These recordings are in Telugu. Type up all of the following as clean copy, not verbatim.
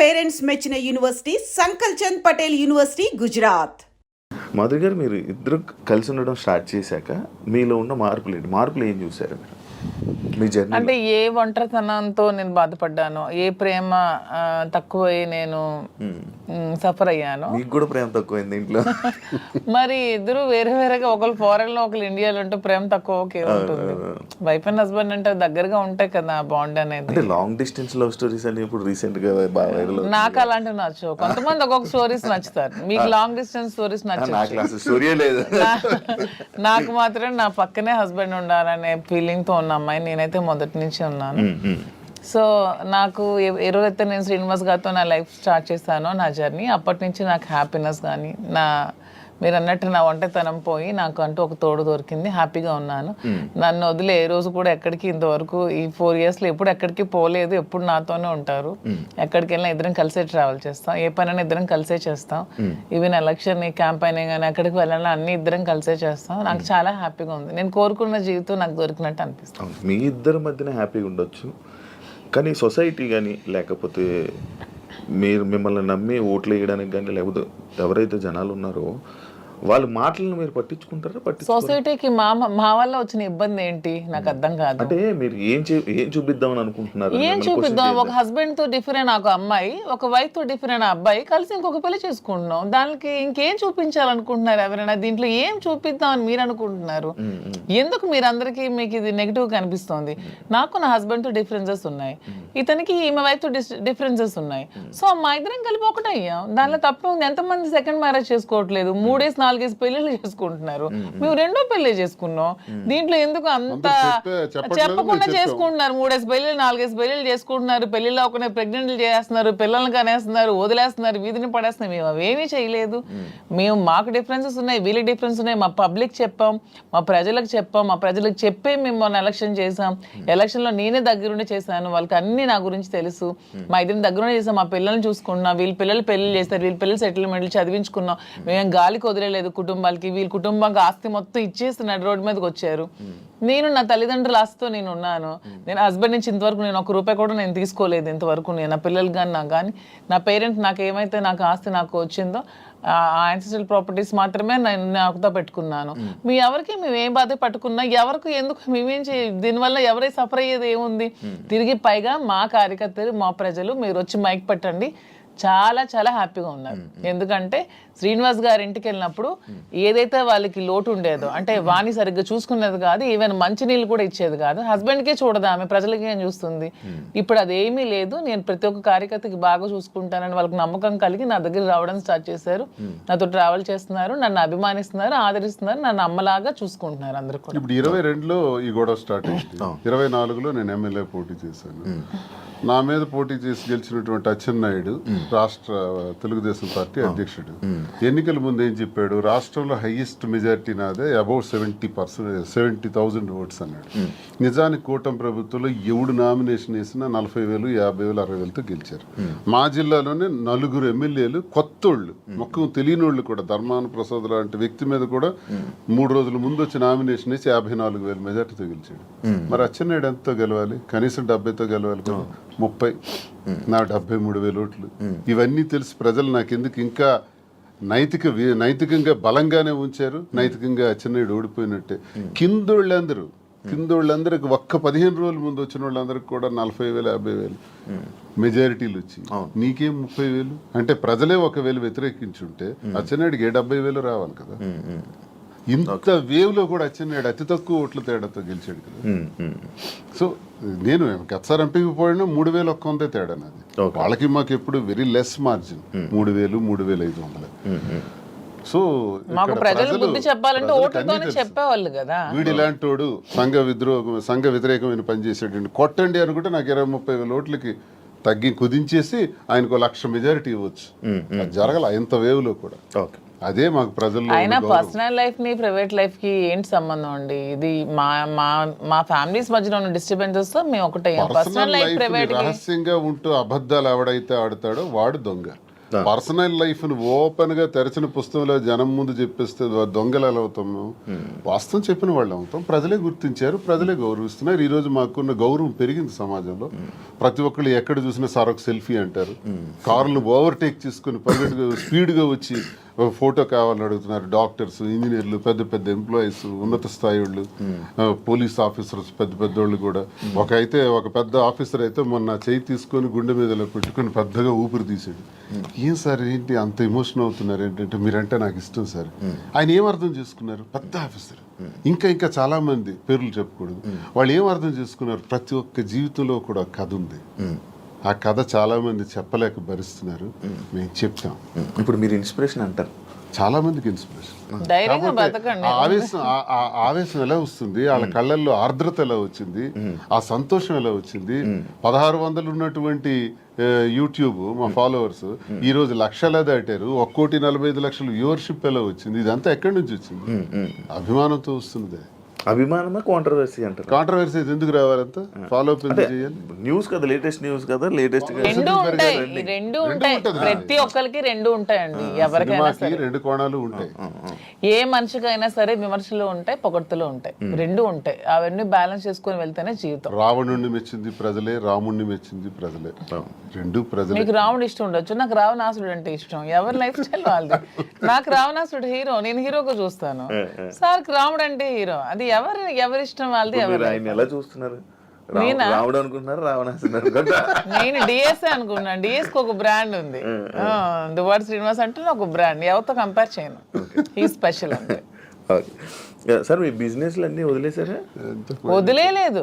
పేరెంట్స్ మెచ్చిన యూనివర్సిటీ సంకల్ చంద్ పటేల్ యూనివర్సిటీ గుజరాత్. మాధురి గారు, మీరు ఇద్దరు కలిసి ఉండడం స్టార్ట్ చేశాక మీలో ఉన్న మార్పులు ఏం చూసారు మీరు మీ జర్నీ? అంటే ఏ ఒంటరితనంతో నేను బాధపడ్డాను, ఏ ప్రేమ తక్కువై నేను సఫర్ అయ్యాను. మీకు కూడా ప్రేమ తక్కువైంది ఇంట్లో? మరి ఇద్దరు వేరే వేరేగా, ఒకళ్ళు ఫారెన్ లో ఒకళ్ళు ఇండియాలో ఉంటే ప్రేమ తక్కువ ఉంటుంది. వైఫ్ అండ్ హస్బెండ్ అంటే దగ్గరగా ఉంటాయి కదా బాండ్ అనేది. అంటే లాంగ్ డిస్టెన్స్ లవ్ స్టోరీస్ అని ఇప్పుడు రీసెంట్ గా బాగా వైరల్. నాకు అలాంటివి నచ్చవు. కొంతమంది ఒక్కొక్క స్టోరీస్ నచ్చుతారు. మీకు లాంగ్ డిస్టెన్స్ స్టోరీస్ నచ్చవు. స్టోరీ లేదు. నాకు మాత్రం నా పక్కనే హస్బెండ్ ఉండాలనే ఫీలింగ్ తో ఉన్న అమ్మాయి నేనైతే మొదటి నుంచి ఉన్నాను. సో నాకు ఏ రోజైతే నేను శ్రీనివాస్ గారితో నా లైఫ్ స్టార్ట్ చేస్తానో, నా జర్నీ, అప్పటి నుంచి నాకు హ్యాపీనెస్ కానీ, మీరు అన్నట్టు నా ఒంటరితనం పోయి నాకు అంటూ ఒక తోడు దొరికింది. హ్యాపీగా ఉన్నాను. నన్ను వదిలే ఏ రోజు కూడా ఎక్కడికి ఇంతవరకు ఈ 4 yearsలో ఎప్పుడు ఎక్కడికి పోలేదు. ఎప్పుడు నాతోనే ఉంటారు. ఎక్కడికి వెళ్ళినా ఇద్దరం కలిసే ట్రావెల్ చేస్తాం. ఏ పనైనా ఇద్దరం కలిసే చేస్తాం. ఈవెన్ ఎలక్షన్ క్యాంపెయిన్ కానీ ఎక్కడికి వెళ్ళాలని అన్ని ఇద్దరం కలిసే చేస్తాం. నాకు చాలా హ్యాపీగా ఉంది. నేను కోరుకున్న జీవితం నాకు దొరికినట్టు అనిపిస్తుంది. మీ ఇద్దరి మధ్యన హ్యాపీగా ఉండొచ్చు, కానీ సొసైటీ కానీ లేకపోతే మీరు మిమ్మల్ని నమ్మి ఓట్లు వేయడానికి కానీ, లేకపోతే ఎవరైతే జనాలు ఉన్నారో వాళ్ళ మాటలను మీరు పట్టించుకుంటారా? సొసైటీకి మా వల్ల వచ్చిన ఇబ్బంది ఏంటి నాకు అర్థం కాదు. అంటే మీరు ఏం చూపిద్దామని అనుకుంటున్నారు? ఏం చూపిద్దాం? ఒక హస్బెండ్ తో డిఫరెంట్ ఒక అమ్మాయి, ఒక వైఫ్ తో డిఫరెంట్ అబ్బాయి కలిసి ఇంకొక పెళ్లి చేసుకుంటున్నాం. దానికి ఇంకేం చూపించాలనుకుంటున్నారు ఎవరైనా? దీంట్లో ఏం చూపిద్దాం అని మీరు అనుకుంటున్నారు? ఎందుకు మీరందరికీ మీకు ఇది నెగిటివ్ కనిపిస్తోంది? నాకు నా హస్బెండ్ తో డిఫరెన్సెస్ ఉన్నాయి, ఇతనికి ఈమె వైఫ్ తో డిఫరెన్సెస్ ఉన్నాయి. సో మా ఇద్దరం కలిపి ఒకటయ్యాం. దానిలో తప్పే ఉంది. ఎంతమంది సెకండ్ మ్యారేజ్ చేసుకోవట్లేదు? 3 4 పెళ్లిళ్ళు చేసుకుంటున్నారు. మేము 2వ పెళ్లి చేసుకున్నాం. దీంట్లో ఎందుకు అంత చెప్పకుండా చేసుకుంటున్నారు? 3 పెళ్లిళ్ళు 4 పెళ్లిళ్ళు చేసుకుంటున్నారు. పెళ్లిళ్ళు ఒక ప్రెగ్నెంట్లు చేస్తున్నారు, పిల్లల్ని కనేస్తున్నారు, వదిలేస్తున్నారు, వీధిని పడేస్తున్నారు. మేము అవేమీ చేయలేదు. మాకు డిఫరెన్సెస్ ఉన్నాయి, వీళ్ళకి డిఫరెన్స్ ఉన్నాయి. మా పబ్లిక్ చెప్పాం, మా ప్రజలకు చెప్పాం, మా ప్రజలకు చెప్పే మేము మొన్న ఎలక్షన్ చేసాం. ఎలక్షన్లో నేనే దగ్గరుండి చేశాను. వాళ్ళకి అన్ని నా గురించి తెలుసు. మా ఇద్దరిని దగ్గరుండి చేసాం. మా పిల్లల్ని చూసుకున్నాం. వీళ్ళ పిల్లలు పెళ్లి చేస్తారు, వీళ్ళ పిల్లలు సెటిల్మెంట్లు చదివించుకున్నాం. మేము గాలికి వదిలేదు కుటుంబాలకి. వీళ్ళ కుటుంబానికి ఆస్తి మొత్తం ఇచ్చేస్తున్నాడు, రోడ్డు మీదకి వచ్చారు. నేను నా తల్లిదండ్రుల ఆస్తితో నేను ఉన్నాను. నేను హస్బెండ్ నుంచి ఇంతవరకు నేను 1 రూపాయి కూడా నేను తీసుకోలేదు ఇంతవరకు. నేను నా పిల్లలకి కానీ నాకు కానీ, నా పేరెంట్ నాకు ఏమైతే నాకు ఆస్తి నాకు వచ్చిందో ఆ యాన్సిస్ట్రల్ ప్రాపర్టీస్ మాత్రమే నేను నాకుతో పెట్టుకున్నాను. మీ ఎవరికి మేము ఏం బాధ పట్టుకున్నా, ఎవరికి ఎందుకు మేమేం దీనివల్ల ఎవరై సఫర్ అయ్యేది ఏముంది? తిరిగి పైగా మా కార్యకర్తలు, మా ప్రజలు మీరు వచ్చి మైక్ పెట్టండి, చాలా చాలా హ్యాపీగా ఉన్నారు. ఎందుకంటే శ్రీనివాస్ గారి ఇంటికి వెళ్ళినప్పుడు ఏదైతే వాళ్ళకి లోటు ఉండేదో, అంటే వాణి సరిగ్గా చూసుకునేది కాదు, ఈవెన్ మంచినీళ్ళు కూడా ఇచ్చేది కాదు. హస్బెండ్కే చూడదు ఆమె, ప్రజలకి ఏం చూస్తుంది? ఇప్పుడు అదేమీ లేదు. నేను ప్రతి ఒక్క కార్యకర్తకి బాగా చూసుకుంటానని వాళ్ళకి నమ్మకం కలిగి నా దగ్గర రావడం స్టార్ట్ చేశారు. నాతో ట్రావెల్ చేస్తున్నారు, నన్ను అభిమానిస్తున్నారు, ఆదరిస్తున్నారు, నన్ను అమ్మలాగా చూసుకుంటున్నారు అందరూ కూడా. ఇప్పుడు 22లో ఈ గొడవ స్టార్ట్ అయింది. 24లో నేను ఎమ్మెల్యే పోటీ చేశాను. నా మీద పోటీ చేసి గెలిచినటువంటి అచ్చెన్నాయుడు రాష్ట్ర తెలుగుదేశం పార్టీ అధ్యక్షుడు ఎన్నికల ముందు ఏం చెప్పాడు? రాష్ట్రంలో హైయెస్ట్ మెజారిటీ నాదే, అబౌట్ 70,000 ఓట్స్ అన్నాడు. నిజానికి కూటమి ప్రభుత్వంలో ఎవడు నామినేషన్ వేసినా 40,000, 50,000, 60,000తో గెలిచారు. మా జిల్లాలోనే 4 ఎమ్మెల్యేలు కొత్తోళ్ళు, మొక్కం తెలియనోళ్ళు కూడా, ధర్మాన ప్రసాద్ లాంటి వ్యక్తి మీద కూడా 3 రోజుల ముందు వచ్చి నామినేషన్ వేసి 54,000 మెజార్టీతో గెలిచాడు. మరి అచ్చెన్నాయుడు ఎంతో గెలవాలి? కనీసం 70తో గెలవాలి కదా. 30, నా 73,000 ఓట్లు. ఇవన్నీ తెలిసి ప్రజలు నాకెందుకు ఇంకా నైతికంగా బలంగానే ఉంచారు. నైతికంగా అచ్చెన్నాయుడు ఓడిపోయినట్టే. కిందోళ్ళందరికి ఒక్క 15 రోజుల ముందు వచ్చిన వాళ్ళందరికి కూడా 40,000, 50,000 మెజారిటీలు వచ్చి, నీకేం 30,000? అంటే ప్రజలే 1,000 వ్యతిరేకించుంటే అచ్చెన్నాయుడికి 70,000 రావాలి కదా. ఇంత వేవ్ లో కూడా అచ్చెన్నాయుడు అతి తక్కువ ఓట్ల తేడాతో గెలిచాడు కదా. సో నేను గతసారి ఎంపీకి పోయినా 3,100 తేడా నాది. వాళ్ళకి మాకు ఎప్పుడు వెరీ లెస్ మార్జిన్, 3,000, 3,500. సో వీడు ఇలాంటోడు సంఘ వ్యతిరేకమైన పని చేసాడు, కొట్టండి అనుకుంటే నాకు 20-30,000 ఓట్లకి తగ్గి కుదించేసి ఆయనకు 1,00,000 మెజారిటీ ఇవ్వచ్చు. జరగల ఇంత వేవ్ లో కూడా. అదే మాకు ప్రజలు. అయినా పర్సనల్ లైఫ్ ని ప్రైవేట్ లైఫ్ కి ఏంటి సంబంధం అండి? ఇది మా ఫ్యామిలీస్ మధ్యలో ఉన్న డిస్టర్బెన్సెస్ తో మేము ఒకటే. పర్సనల్ లైఫ్ ప్రైవేట్ రహస్యంగా ఉంటూ అబద్ధాలు ఎవడైతే ఆడతాడో వాడు దొంగ. పర్సనల్ లైఫ్ ను ఓపెన్ గా తెరచిన పుస్తకంలో జనం ముందు చెప్పేస్తే దొంగలు ఎలా అవుతాం మేము? వాస్తవం చెప్పిన వాళ్ళు అవుతాం. ప్రజలే గుర్తించారు, ప్రజలే గౌరవిస్తున్నారు. ఈ రోజు మాకున్న గౌరవం పెరిగింది సమాజంలో. ప్రతి ఒక్కళ్ళు ఎక్కడ చూసినా సార్ ఒక సెల్ఫీ అంటారు. కార్లను ఓవర్టేక్ చేసుకుని స్పీడ్ గా వచ్చి ఫోటో కావాలని అడుగుతున్నారు. డాక్టర్స్, ఇంజనీర్లు, పెద్ద పెద్ద ఎంప్లాయీస్, ఉన్నత స్థాయి వాళ్ళు, పోలీస్ ఆఫీసర్స్, పెద్ద పెద్దోళ్ళు కూడా. ఒక పెద్ద ఆఫీసర్ అయితే మొన్న చేయి తీసుకొని గుండె మీదలో పెట్టుకొని పెద్దగా ఊపిరి తీసాడు. ఏం సార్ ఏంటి అంత ఎమోషన్ అవుతున్నారు ఏంటంటే, మీరంటే నాకు ఇష్టం సార్. ఆయన ఏం అర్థం చేసుకున్నారు? పెద్ద ఆఫీసర్. ఇంకా చాలా మంది పేర్లు చెప్పకూడదు. వాళ్ళు ఏం అర్థం చేసుకున్నారు? ప్రతి ఒక్క జీవితంలో కూడా కథ ఉంది. ఆ కథ చాలా మంది చెప్పలేక భరిస్తున్నారు. మేము చెప్తాం. ఇప్పుడు మీరు ఇన్స్పిరేషన్ అంటారు, చాలా మందికి ఇన్స్పిరేషన్. ధైర్యంగా బతకండి. ఆవేశం ఎలా వస్తుంది? వాళ్ళ కళ్ళల్లో ఆర్ద్రత ఎలా వచ్చింది? ఆ సంతోషం ఎలా వచ్చింది? 1600 ఉన్నటువంటి యూట్యూబ్ మా ఫాలోవర్స్ ఈ రోజు లక్షలా దాటారు. 1,45,00,000 వ్యూవర్షిప్ ఎలా వచ్చింది? ఇదంతా ఎక్కడి నుంచి వచ్చింది? అభిమానంతో వస్తుంది. అభిమానమా కాంట్రవర్సీ అంటారు? కాంట్రవర్సీ ఎందుకు రావాలంత? ఫాలో అప్ ఎందుకు చేయాలి? న్యూస్ కదా, లేటెస్ట్ న్యూస్ కదా, లేటెస్ట్ రెండు ఉంటాయి, రెండు ఉంటాయి. ప్రతి ఒక్కరికి రెండు ఉంటాయండి. ఎవరికైనా సరే రెండు కోణాలు ఉంటాయి. ఏ మనిషికైనా సరే విమర్శలు ఉంటాయి, పొగడ్తలు ఉంటాయి, రెండు ఉంటాయి. అవన్నీ బ్యాలెన్స్ చేసుకొని వెళ్తేనే జీవితం. రావణుడిని మెచ్చింది ప్రజలే, రాముడిని మెచ్చింది ప్రజలే. రెండు ప్రజలే. మీకు రావణుడు ఇష్టం ఉండొచ్చు, నాకు రావణాసుడు అంటే ఇష్టం. ఎవరి లైఫ్ స్టైల్ వాళ్ళది. నాకు రావణాసుడు హీరో, నేను హీరోగా చూస్తాను. సార్కి రాముడు అంటే హీరో. అది ఎవరి ఇష్టం వాళ్ళది. ఆయన ఎలా చూస్తున్నారు? రాముడు అనుకుంటున్నారు, రావణాసుడు? నేను డిఎస్ అనుకున్నాను. డిఎస్ కి ఒక బ్రాండ్ ఉంది. దువ్వాడ శ్రీనివాస్ అంటే ఒక బ్రాండ్. ఎవరితో కంపేర్ చేయను. ఈ స్పెషల్ అంటే. సార్ మీ బిజినెస్ అన్ని వదిలేసారా? వదిలేదు,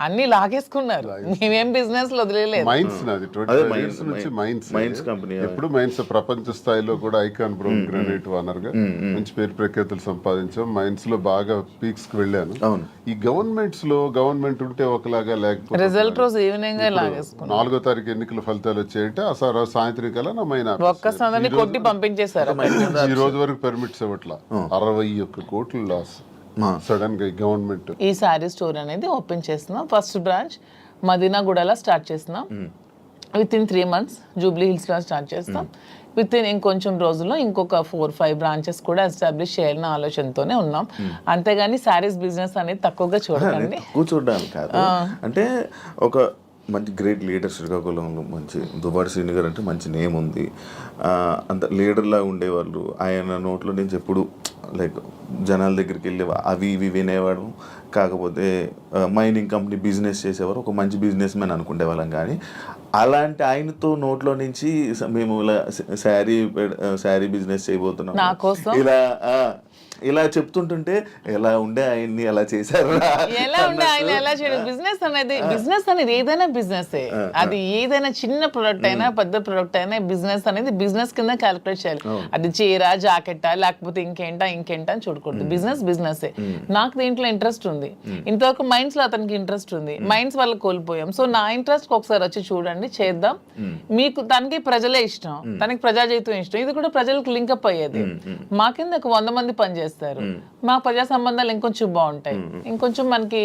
అన్ని లాగేసుకున్నారు. మేమేం బిజినెస్ లో వదిలేదు. మైన్స్ నాది 25 years నుంచి మైన్స్ కంపెనీ. ఎప్పుడు మైన్స్ ప్రపంచ స్థాయిలో కూడా ఐకాన్ బ్రౌన్ గ్రానైట్ ఓనర్ గా మంచి పేరు ప్రఖ్యాతులు సంపాదించాం. మైన్స్ లో బాగా పీక్స్ కి వెళ్ళాను. ఈ గవర్నమెంట్ ఉంటే ఒకలాగా, లేకపోతే రిజల్ట్ రోజు ఈవినింగ్ లాగేసుకున్నాం. 4వ తారీఖు ఎన్నికల ఫలితాలు వచ్చాయంటే ఆ సాయంత్రం కల్లా నా మైన్ ఒక్కసారి కొట్టి పంపించేశారు. ఈ రోజు వరకు పెర్మిట్స్ ఇవ్వట్లా. 61 కోట్లు లాస్ సడన్ గా గవర్నమెంట్. ఈ శారీ స్టోర్ అనేది ఓపెన్ చేస్తున్నాం. ఫస్ట్ బ్రాంచ్ మదీనాగూడలో స్టార్ట్ చేస్తున్నాం. With in 3 months Jubilee hills లో స్టార్ట్ చేస్తాం. విత్ ఇన్ ఇంకొంచెం రోజుల్లో ఇంకొక 4-5 బ్రాంచెస్ కూడా ఎస్టాబ్లిష్ చేయాలన్న ఆలోచనతోనే ఉన్నాం. అంతేగాని శారీస్ బిజినెస్ అనేది తక్కువగా చూడండి. చూడడానికి కాదు, అంటే ఒక మంచి గ్రేట్ లీడర్ శ్రీకాకుళంలో, మంచి దువ్వాడ శ్రీని గారు అంటే మంచి నేమ్ ఉంది. అంత లీడర్లా ఉండేవాళ్ళు. ఆయన నోట్లో నుంచి ఎప్పుడు లైక్ జనాల దగ్గరికి వెళ్ళి అవి ఇవి వినేవాడు. కాకపోతే మైనింగ్ కంపెనీ బిజినెస్ చేసేవారు, ఒక మంచి బిజినెస్ మ్యాన్ అనుకునే వాళ్ళం. కానీ అలాంటి ఆయనతో నోట్లో నుంచి మేము ఇలా శారీ బిజినెస్ చేయబోతున్నాం ఇలా చెప్తుంటుంటే ఎలా ఉండే ఆయన్ని అలా చేశారు. ఎలా ఉండే ఆయన ఎలా చేయడం? బిజినెస్ అనేది ఏదైనా బిజినెస్. అది ఏదైనా చిన్న ప్రొడక్ట్ అయినా పెద్ద ప్రొడక్ట్ అయినా బిజినెస్ అనేది బిజినెస్ కింద క్యాలిక్యులేట్ చేయాలి. అది చీర, జాకెట్టా, లేకపోతే ఇంకేంటా అని చూడకూడదు. బిజినెస్. నాకు దీంట్లో ఇంట్రెస్ట్ ఉంది. ఇంతవరకు మైండ్స్ లో అతనికి ఇంట్రెస్ట్ ఉంది. మైండ్స్ వల్ల కోల్పోయాం. సో నా ఇంట్రెస్ట్ ఒకసారి వచ్చి చూడండి, చేద్దాం. మీకు తనకి ప్రజలే ఇష్టం, తనకి ప్రజాజీవితం ఇష్టం. ఇది కూడా ప్రజలకు లింకప్ అయ్యేది. మా కింద ఒక 100 మంది పనిచేస్తారు. మా ప్రజా సంబంధాలు ఇంకొంచెం బాగుంటాయి. ఇంకొంచెం మనకి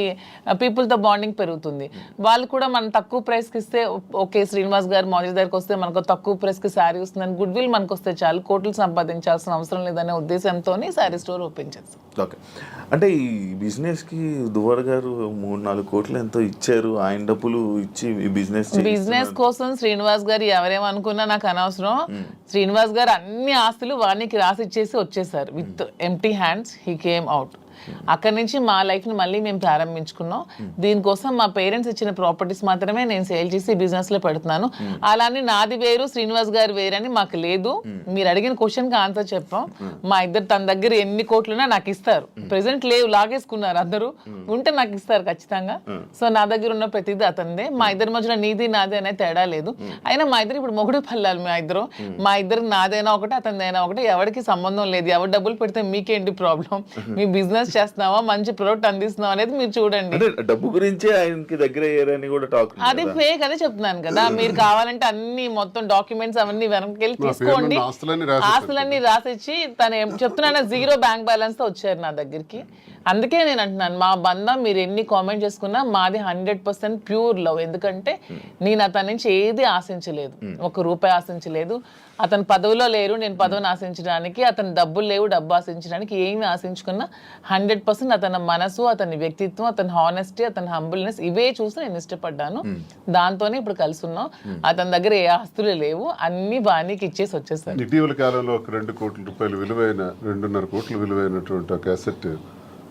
పీపుల్ తో బాండింగ్ పెరుగుతుంది. వాళ్ళు కూడా మనం తక్కువ ప్రైస్ కి ఇస్తే, ఓకే శ్రీనివాస్ గారు మౌజీ దగ్గరికి వస్తే మనకు తక్కువ ప్రైస్ కి శారీ వస్తుందని గుడ్ విల్ మనకు వస్తే చాలు, కోట్లు సంపాదించాల్సిన అవసరం లేదనే ఉద్దేశంతో శారీ స్టోర్ ఓపెన్ చేస్తాం. ఓకే, అంటే ఈ బిజినెస్ కి దువ్వాడ గారు 3-4 కోట్లు ఎంతో ఇచ్చారు. ఆయన డబ్బులు ఇచ్చి ఈ బిజినెస్ కోసం శ్రీనివాస్ గారు ఎవరేమనుకున్నా నాకు అనవసరం. శ్రీనివాస్ గారు అన్ని ఆస్తులు వానికి రాసి ఇచ్చేసి వచ్చేసారు. With empty hands he came out. అక్కడి నుంచి మా లైఫ్ ని మళ్ళీ మేము ప్రారంభించుకున్నాం. దీనికోసం మా పేరెంట్స్ ఇచ్చిన ప్రాపర్టీస్ మాత్రమే నేను సేల్ చేసి బిజినెస్ లో పెడుతున్నాను. అలానే నాది వేరు, శ్రీనివాస్ గారు వేరు అని మాకు లేదు. మీరు అడిగిన క్వశ్చన్ కి ఆన్సర్ చెప్పాం. మా ఇద్దరు తన దగ్గర ఎన్ని కోట్లున్నా నాకు ఇస్తారు. ప్రెసెంట్ లేవు, లాగేసుకున్నారు అందరూ. ఉంటే నాకు ఇస్తారు ఖచ్చితంగా. సో నా దగ్గర ఉన్న ప్రతిదీ అతనిదే. మా ఇద్దరి మధ్యలో నీది నాది అనే తేడా లేదు. అయినా మా ఇద్దరు ఇప్పుడు మొగుడు పల్లాలి. మా ఇద్దరికి నాదైనా ఒకటి, అతనిదైనా ఒకటి. ఎవరికి సంబంధం లేదు. ఎవరు డబ్బులు పెడితే మీకేంటి ప్రాబ్లం? మీ బిజినెస్ చేస్తున్నావా, మంచి ప్రొడక్ట్ అందిస్తున్నావా అనేది మీరు చూడండి. డబ్బు గురించి ఆయనకి దగ్గర అయ్యారని కూడా టాక్. అది ఫేక్ అదే చెప్తున్నాను కదా. మీరు కావాలంటే అన్ని మొత్తం డాక్యుమెంట్స్ అవన్నీ వెనక్కి వెళ్ళి తీసుకోండి. ఆస్తులన్నీ రాసిచ్చి తను చెప్తున్నా 0 బ్యాంక్ బ్యాలెన్స్ తో వచ్చారు నా దగ్గరికి. అందుకే నేను అంటున్నాను, మా బంధం మీరు ఎన్ని కామెంట్ చేసుకున్నా మాది 100% ప్యూర్ లవ్. ఎందుకంటే నేను అతని నుంచి ఏది ఆశించలేదు, ₹1 ఆశించలేదు. అతను పదవిలో లేరు, నేను పదవిని ఆశించడానికి, అతని డబ్బులు లేవు, డబ్బు ఆశించడానికి, ఏమి ఆశించుకున్నా 100% అతని మనసు, అతని వ్యక్తిత్వం, అతని హానెస్టీ, అతని హంబుల్నెస్ ఇవే చూసి నేను ఇష్టపడ్డాను. దాంతోనే ఇప్పుడు కలిసి ఉన్నాం. అతని దగ్గర ఏ ఆస్తులు లేవు, అన్ని బాణీకి ఇచ్చేసి వచ్చేసాను. ఇటీవల కాలంలో ఒక 2 కోట్ల రూపాయలు విలువైన 2.5 కోట్ల విలువైనటువంటి ఒక అసెట్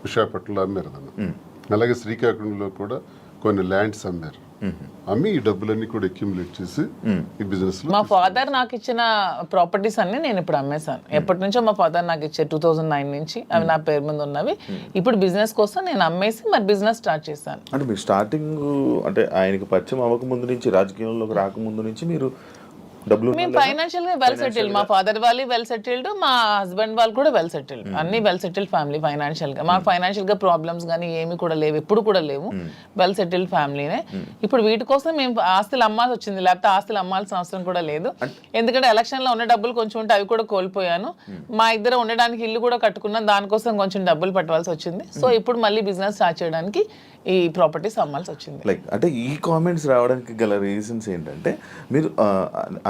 విశాఖపట్నంలో అమ్మారు దాన్ని. అలాగే శ్రీకాకుళంలో కూడా కొన్ని ల్యాండ్స్ అమ్మారు. అమ్మి ఈ డబ్బులన్నీ కూడా అక్యుములేట్ చేసి ఈ బిజినెస్ లో మా ఫాదర్ నాకు ఇచ్చిన ప్రాపర్టీస్ అన్ని నేను ఇప్పుడు అమ్మేశాను. ఎప్పటి నుంచో మా ఫాదర్ నాకు ఇచ్చే 2009 నుంచి అవి నా పేరు మీద ఉన్నవి. ఇప్పుడు బిజినెస్ కోసం నేను అమ్మేసి మరి బిజినెస్ స్టార్ట్ చేశాను. అంటే మీరు స్టార్టింగ్ అంటే ఆయనకి పరిచయం అవ్వకముందు నుంచి, రాజకీయంలోకి రాకముందు నుంచి మీరు డబ్బులు మేము ఫైనాన్షియల్ గా వెల్ సెటిల్డ్. మా ఫాదర్ వాళ్ళు వెల్ సెటిల్డ్, మా హస్బెండ్ వాళ్ళు కూడా వెల్ సెటిల్డ్. అన్ని వెల్ సెటిల్డ్ ఫ్యామిలీ ఫైనాన్షియల్ గా. మాకు ఫైనాన్షియల్ గా ప్రాబ్లమ్స్ కానీ ఏమి కూడా లేవు, ఎప్పుడు కూడా లేవు. వెల్ సెటిల్డ్ ఫ్యామిలీనే. ఇప్పుడు వీటి కోసం మేము ఆస్తులు అమ్మాల్సి వచ్చింది, లేకపోతే ఆస్తులు అమ్మాల్సిన అవసరం కూడా లేదు. ఎందుకంటే ఎలక్షన్ లో ఉన్న డబ్బులు కొంచెం ఉంటే అవి కూడా కోల్పోయాను. మా ఇద్దరు ఉండడానికి ఇల్లు కూడా కట్టుకున్నాం, దానికోసం కొంచెం డబ్బులు పట్టవలసి వచ్చింది. సో ఇప్పుడు మళ్ళీ బిజినెస్ స్టార్ట్ చేయడానికి ఈ ప్రాపర్టీస్ అమ్మాల్సి వచ్చింది. లైక్ అంటే ఈ కామెంట్స్ రావడానికి గల రీజన్స్ ఏంటంటే, మీరు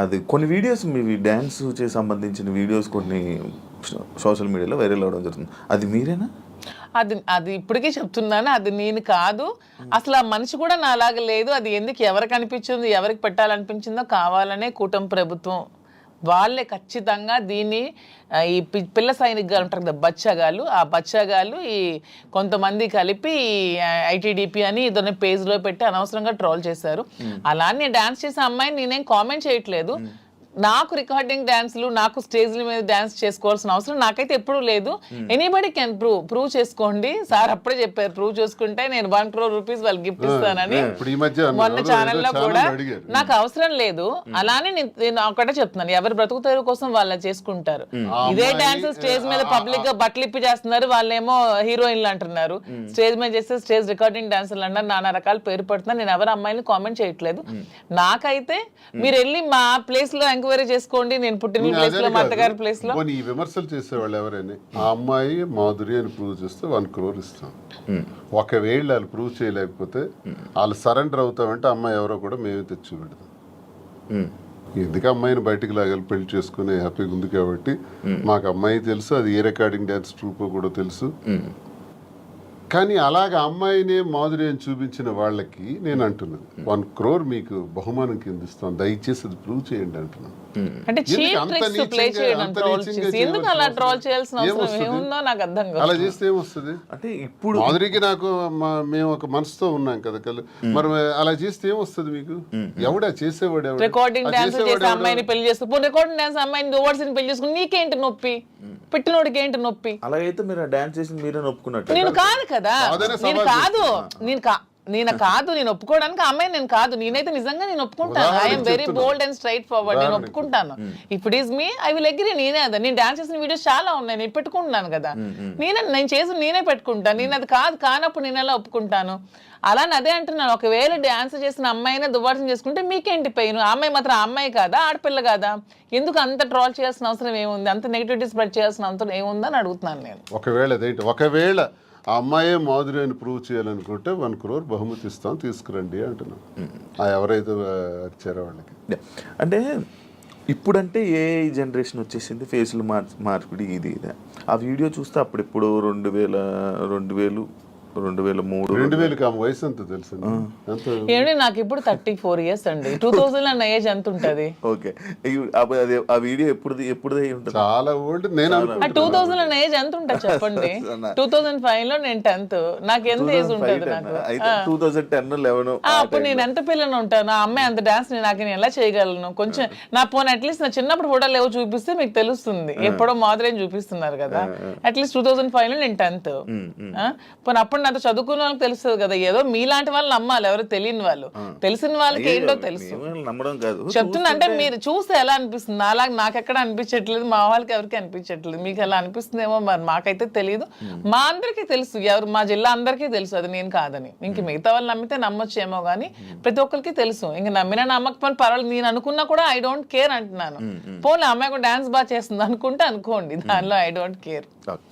అది కొన్ని వీడియోస్ మీ డ్యాన్స్ చేసి సంబంధించిన వీడియోస్ కొన్ని సోషల్ మీడియాలో వైరల్ అవ్వడం జరుగుతుంది. అది మీరేనా? అది ఇప్పటికీ చెప్తున్నాను, అది నేను కాదు. అసలు ఆ మనిషి కూడా నా అలాగ లేదు. అది ఎందుకు ఎవరికి అనిపించిందో, ఎవరికి పెట్టాలనిపించిందో కావాలనే కూటమి ప్రభుత్వం వాళ్ళే ఖచ్చితంగా దీన్ని ఈ పిల్ల సైనికులు ఉంటారు కదా, బచ్చగాళ్ళు, ఆ బచ్చగాళ్ళు ఈ కొంతమంది కలిపి ఐటీడీపీ అని ఇదొన్న పేజ్లో పెట్టి అనవసరంగా ట్రోల్ చేశారు. అలానే డాన్స్ చేసే అమ్మాయిని నేనేం కామెంట్ చేయట్లేదు. నాకు రికార్డింగ్ డాన్స్లు, నాకు స్టేజ్ల మీద డాన్స్ చేసుకోవాల్సిన అవసరం నాకైతే ఎప్పుడూ లేదు. ఎనీబడి కెన్ ప్రూవ్ చేసుకోండి. సార్ అప్పుడే చెప్పారు, ప్రూవ్ చేసుకుంటే నేను 1 crore రూపీస్ వాళ్ళకి గిఫ్ట్ ఇస్తానని మొన్న ఛానల్లో కూడా. నాకు అవసరం లేదు. అలానే నేను ఒకటే చెప్తున్నాను, ఎవరి బ్రతుకుతారు కోసం వాళ్ళు చేసుకుంటారు. ఇదే డాన్స్ స్టేజ్ మీద పబ్లిక్ గా బట్టలు ఇప్పి చేస్తున్నారు, వాళ్ళేమో హీరోయిన్లు అంటున్నారు. స్టేజ్ మీద చేస్తే స్టేజ్ రికార్డింగ్ డాన్సర్లు అంటారు, నానా రకాల పేరు పడుతున్నారు. నేను ఎవరి అమ్మాయిని కామెంట్ చేయట్లేదు. నాకైతే మీరు వెళ్ళి మా ప్లేస్ లో ఎంక్వైరీ చేసుకోండి, నేను పుట్టిన ప్లేస్ లో, మా అత్తగారి ప్లేస్ లో. ఈ విమర్శలు చేసేవాళ్ళు ఎవరైనా ఆ అమ్మాయి మాధురి అని ప్రూవ్ చేస్తే 1 crore ఇస్తాం. ఒకవేళ వాళ్ళు ప్రూవ్ చేయలేకపోతే వాళ్ళు సరెండర్ అవుతామంటే అమ్మాయి ఎవరో కూడా మేమే తెచ్చి పెడతాం. ఎందుకు అమ్మాయిని బయటికి లాగాలి, పెళ్లి చేసుకుని హ్యాపీగా ఉంది కాబట్టి. మాకు అమ్మాయి తెలుసు, అది ఏ రికార్డింగ్ డాన్స్ ట్రూప్ కూడా తెలుసు. కానీ అలాగ అమ్మాయిని మాధురి అని చూపించిన వాళ్ళకి నేను అంటున్నది 1 crore మీకు బహుమానం కింద ఇస్తాను, దయచేసి అది ప్రూవ్ చేయండి అంటున్నాను. అంటే చీప్ ట్రిక్స్ ప్లే చేయడం, ట్రోల్ చేసి ఎందుకు అలా ట్రోల్ చేయాల్సిన అవసరం ఏముందో నాకు అర్థం కాదు. అలా చేస్తే ఏమొస్తుంది? అంటే ఇప్పుడు మాధురికి నాకు మేము ఒక మనసుతో ఉన్నాం కదా, మరి అలా చేస్తే ఏమొస్తుంది మీకు? ఎవడా చేసేవాడు? రికార్డింగ్ డాన్స్ చేసే అమ్మాయిని పెళ్లి చేసుకుని, రికార్డింగ్ డాన్స్ అమ్మాయిని డోవర్స్ని పెళ్లి చేసుకుని నీకేంటి నొప్పి? పెట్టినోడికి ఏంటి నొప్పి? అలాగైతే మీరు డాన్స్ చేసి మీరే ఒప్పుకున్నట్టు. నేను కాదు కదా, నేను ఒప్పుకోవడానికి అమ్మాయి నేను కాదు. నేనైతే నిజంగా నేను ఒప్పుకుంటాను. I'm very bold and straight forward. నేను ఒప్పుకుంటాను. If it is me I will agree. నేనే అదే, నేను డాన్స్ చేసిన వీడియోస్ చాలా ఉన్నాయి, నేను పెట్టుకుంటున్నాను కదా. నేను చేసి నేనే పెట్టుకుంటాను. నేను అది కానప్పుడు నేను ఎలా ఒప్పుకుంటాను? అలానే అదే అంటున్నాను, ఒకవేళ డాన్స్ చేసిన అమ్మాయినే దువ్వార్సం చేసుకుంటే మీకేంటి పెయిన్? అమ్మాయి మాత్రం అమ్మాయి కాదా, ఆడపిల్ల కాదా? ఎందుకు అంత ట్రోల్ చేయాల్సిన అవసరం ఏముంది? అంత నెగిటివిటీ స్ప్రెడ్ చేయాల్సిన అవసరం ఏముందని అడుగుతున్నాను నేను. ఒకవేళ ఆ అమ్మాయే మాధురి అని ప్రూవ్ చేయాలనుకుంటే 1 crore బహుమతి ఇస్తాం, తీసుకురండి అంటున్నాం. ఎవరైతే వచ్చారో వాళ్ళకి. అంటే ఇప్పుడంటే ఏ జనరేషన్ వచ్చేసింది, ఫేసులు మార్పిడి ఇది ఇదే. ఆ వీడియో చూస్తే అప్పుడెప్పుడు 2003 వయసు ఎంత తెలుసు? ఏమండి నాకు ఇప్పుడు 34 years అండి. 2000 ఏజ్ ఎంత ఉంటది? ఓకే, ఆ వీడియో ఎప్పుడు చాలా ఓల్డ్. నేను 2000 ఏజ్ ఎంత ఉంటుంది చెప్పండి? 2005 లో నేను 10th. నాకు ఎంత ఏజ్ ఉంటుంది? నాకు 2010-11. అప్పుడు నేను ఎంత పిల్లని ఉంటాను? ఆ అమ్మాయి అంత డాన్స్ నాకు నేను ఎలా చేయగలను? కొంచెం నా ఫోన్ అట్లీస్ట్ నా చిన్నప్పుడు ఫోటోలు ఏవో చూపిస్తే మీకు తెలుస్తుంది. ఎప్పుడో మాదిరి చూపిస్తున్నారు కదా. అట్లీస్ట్ 2005 లో నేను 10th. పోనీ అప్పుడు నాతో చదువుకున్న వాళ్ళకి తెలుస్తుంది కదా. ఏదో మీలాంటి వాళ్ళు నమ్మాలి, ఎవరు తెలియని వాళ్ళు. తెలిసిన వాళ్ళకి ఏంటో తెలుసు. చెప్తున్నా అంటే మీరు చూస్తే ఎలా అనిపిస్తుంది? అలాగే నాకెక్కడ అనిపించట్లేదు, మా వాళ్ళకి ఎవరికి అనిపించట్లేదు. మీకు ఎలా అనిపిస్తుందేమో మరి, మాకైతే తెలియదు. మా అందరికీ తెలుసు, ఎవరు మా జిల్లా అందరికీ తెలుసు అది నేను కాదని. ఇంక మిగతా వాళ్ళు నమ్మితే నమ్మొచ్చేమో కానీ ప్రతి ఒక్కరికి తెలుసు. ఇంక నమ్మినా నమ్మకపోయినా పర్వాలేదు, నేను అనుకున్నా కూడా ఐ డోంట్ కేర్ అంటున్నాను. పోనీ అమ్మాయి డాన్స్ బాగా చేస్తుంది అనుకుంటే అనుకోండి, దానిలో ఐ డోంట్ కేర్.